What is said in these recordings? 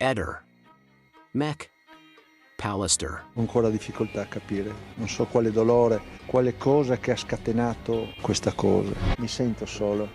Eder. Mech. Pallister. Ho ancora difficoltà a capire, non so quale dolore, quale cosa che ha scatenato questa cosa. Mi sento solo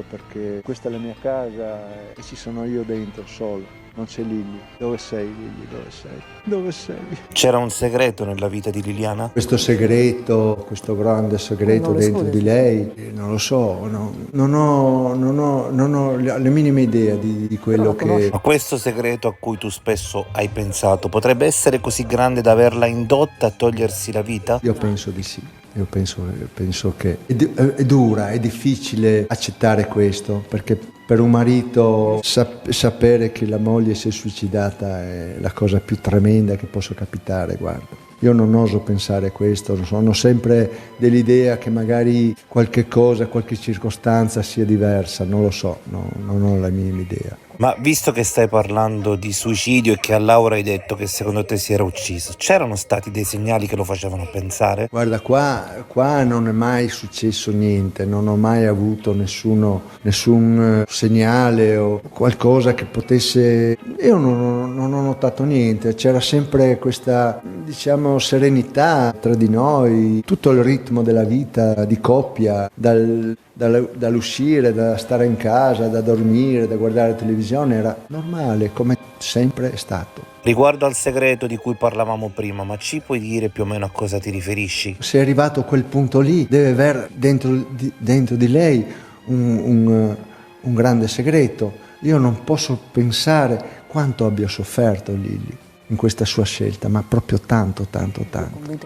perché questa è la mia casa e ci sono io dentro solo. Non c'è Lily. Dove sei, Lily? Dove sei? Dove sei? C'era un segreto nella vita di Liliana? Questo segreto, questo grande segreto dentro di lei, non lo so, non ho le minime idee di quello che... Ma questo segreto a cui tu spesso hai pensato potrebbe essere così grande da averla indotta a togliersi la vita? Io penso di sì. Io penso che è dura, è difficile accettare questo, perché per un marito sapere che la moglie si è suicidata è la cosa più tremenda che possa capitare, guarda. Io non oso pensare a questo, sono sempre dell'idea che magari qualche cosa, qualche circostanza sia diversa, non lo so, non ho la minima idea. Ma visto che stai parlando di suicidio e che a Laura hai detto che secondo te si era ucciso, c'erano stati dei segnali che lo facevano pensare? Guarda, qua non è mai successo niente, non ho mai avuto nessun segnale o qualcosa che potesse... Io non ho notato niente, c'era sempre questa, diciamo, serenità tra di noi, tutto il ritmo della vita di coppia, dall'uscire, da stare in casa, da dormire, da guardare la televisione, era normale, come sempre è stato. Riguardo al segreto di cui parlavamo prima, ma ci puoi dire più o meno a cosa ti riferisci? Se è arrivato a quel punto lì, deve aver dentro di lei un grande segreto. Io non posso pensare quanto abbia sofferto Lily in questa sua scelta, ma proprio tanto.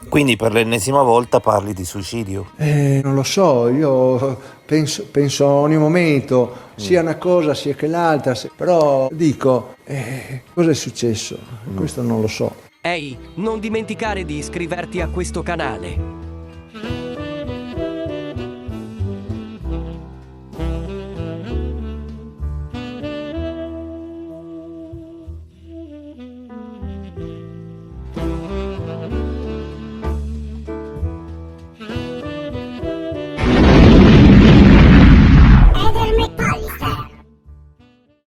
Quindi per l'ennesima volta parli di suicidio? Non lo so, io penso a ogni momento, sia una cosa sia che l'altra, però dico, cosa è successo? Questo non lo so. Ehi, non dimenticare di iscriverti a questo canale.